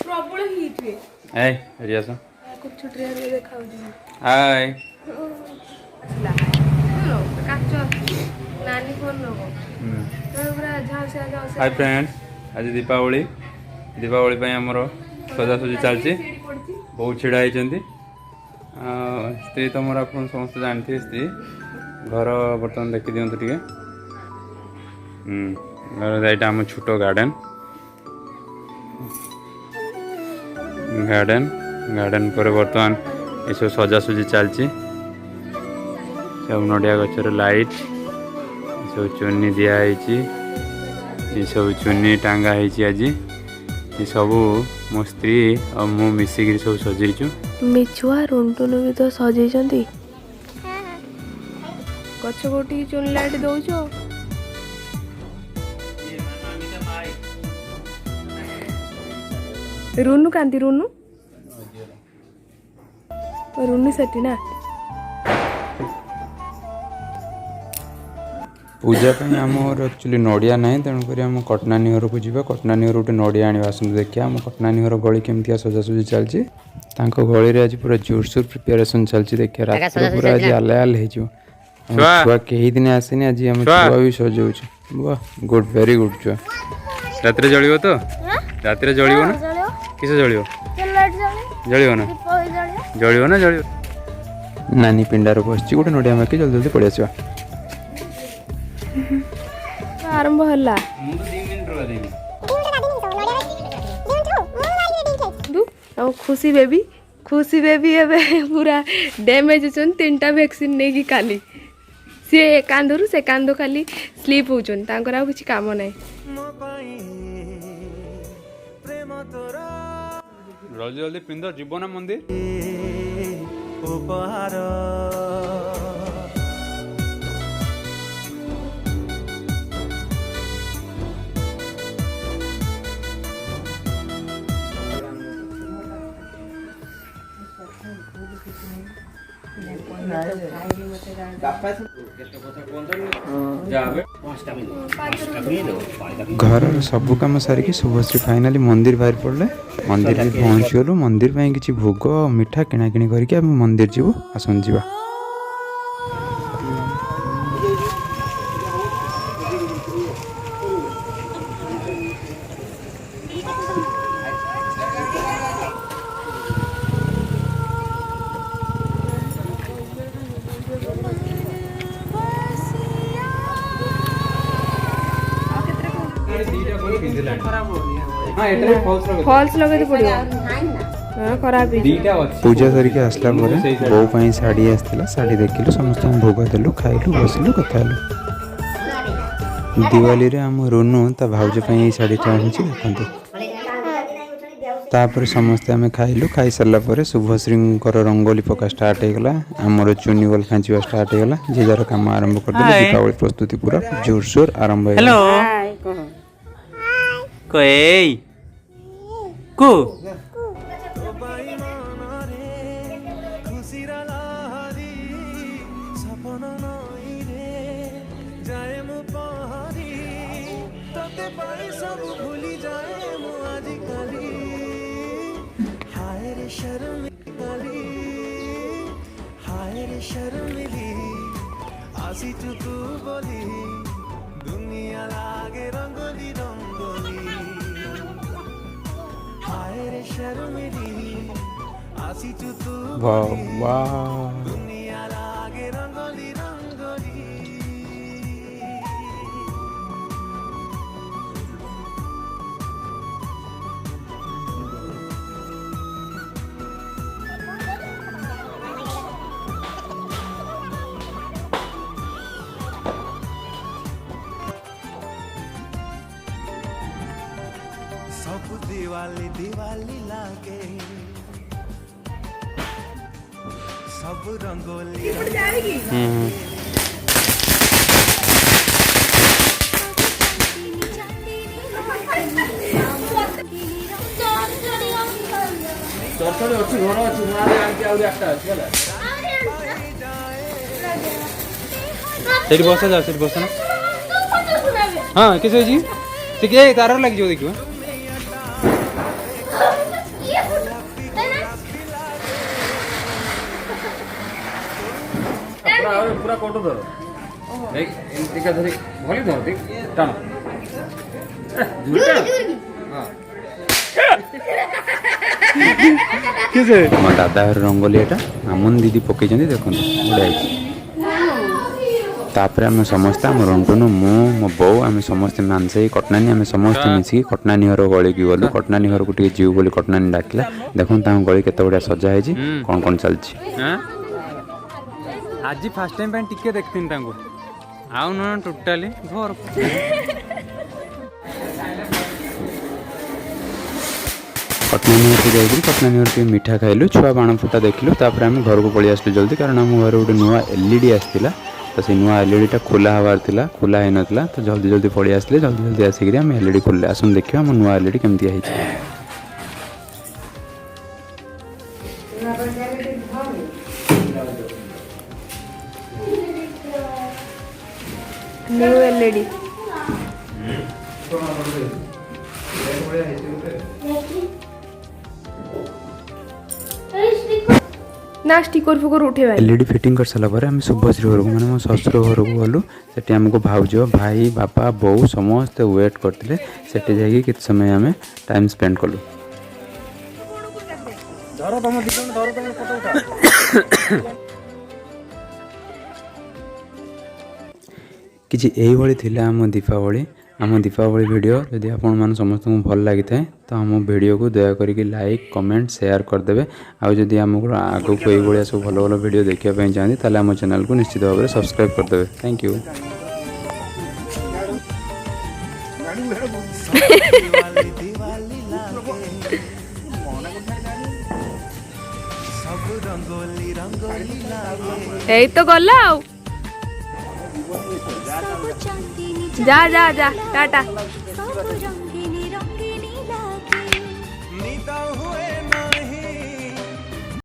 प्रबल हीट रे ए रियासा कुछ छुट्टी रे देखाउ दे हाय असला लो काचो नानी फोन लो तो पूरा झांसा झांसा हाय फ्रेंड्स आज दीपावली पे हमर सजासजी चलती बहुत छिड़ा होती स्त्री तो मोर आप समस्त जानते स्त्री घर बर्तमान देखी दिंतु टे घर यहाँ आम छोट गार्डन पर बर्तमान ये सब सजासजी चलती सब नड़िया गचर लाइट सब चुन्नी दिखाई ये सब चुन्नी टांगा है आज ये सब मो स्त्री और मु मिसिक सब सजेचु मिछुआ रुंटुन भी तो सजेचंती गछ गोटी चुन लाइट दउछो रुनु कांती रुनु सेठी ना पूजा आमर एक्चुअली नड़िया ना तेणुक आम कटनानी घर को जावा कटनानी घर गोटे नड़िया आने आसतु देखिए आम कटनानी घर गली केमती सजासजी चलती गली आज पूरा जोरसोर प्रिपेरेसन चलती देखिए रात पूरा आज आल छुआ कई दिन आसेनि आज आम छुआ भी सजाऊ वाह गुड वेरी गुड छुआ रात जलियो तो रात जलियो ना किस जलियो जलियो ना जलियो ना जलियो नानी पिंडार बस गोटे नड़िया मार्क जल्दी जल्दी पड़े आसवा आरंभ हला खुशी बेबी एबे पूरा डैमेज होचन तीनटा वैक्सीन ने की काली से कांदरू से कांदो खाली स्लीप होचन तांकर आ किछि काम नै जल्दी जल्दी पिंद जीवन मंदिर उपहार घर सब कम सारिकी शुभश्री फाइनाली मंदिर बाहर पड़े मंदिर भी पहुँची गलु मंदिर में किसी भोग मिठा किणाकिणी करके मंदिर जीवु आसन जीवा फॉल्स लगे तो पड़ियो खराब पूजा करके आसला बो पाई साड़ी आसला साड़ी देखिलु समस्त भोग देलु खाइलु बसिलु कथा दिवाली रे हम रोनु ता भाउज पाई साड़ी टाणी देखते तापर समस्ते आम खाइलु खाई सारा पर शुभश्री रंगोली पका स्टार्ट हो गला आमर चुनी बल खांचवा स्टार्ट हो गला जे जार काम आरंभ कर दीपावली प्रस्तुति पूरा जोरसोर आरंभ हेलो कोई को आसी तू बोली दुनिया लागे रंगोली रंगोली हाय रे शर्मिली आसी तू दुनिया लागे रंगोली रंगोली सब दिवाली दिवाली लागे सब रंगोली बस जा बस ना हाँ किस तार लग देखिए कोटो धर देख एका धरी भली धर देख टाण हां किसे म दादा रंगोली एटा आमन दीदी पकई जंदी देखो बढिया तापर आम समस्त आम रंटुन मु मो बो आम समस्त मानसे कटनानी आम समस्त मिसिकी कटनानी घर गली की गलु कटनानी घर को टिके जीव बोली कटनानी डाकिला देखो ता गली केते बढिया सजा है कौन कौन चलछि आज फर्स्ट टाइम टिके देखथिन तांको आउ न टोटली घर कटनानी घर जाइए कटनानी घर मीठा खाइलु छुआ बाण फुटा देखिलु तापर आम घर को पळि आसलु जल्दी कारण आम घर गोटे नुआ एलईडी आसतिला तो से नुआ एलईडी टा खोला हबार थिला खोला है नथला तो जल्दी जल्दी पळि आसले जल्दी जल्दी आसिक आम एलईडी खोलले आसुन देखियो आम नुआ एलईडी केमती आइछ न्यू एलईडी ना स्टिकर फुकर उठेबा एलईडी फिटिंग कर सारा पर आम शुभश्री घर को माने मो ससुर घर को गलु सेठी हमको भाउज भाई बापा बो समस्त वेट करथिले सेठी जाई कि समय आम टाइम स्पेंड कलु धरो तम दिकन धरो तम फोटो उठा किछि एही भली थिला आम दीपावली वीडियो यदि आपण मान समस्त को भल लगी थाए तो आम वीडियो को दया करिक लाइक कमेंट शेयर करदेवे आउ जदि आमको आगो को यही भाया सब भल भल वीडियो देखा चाहते ताले आम चैनल को निश्चित भाव में सब्सक्राइब करदेवे थैंक यू এই তো গলা যা যা যা টাটা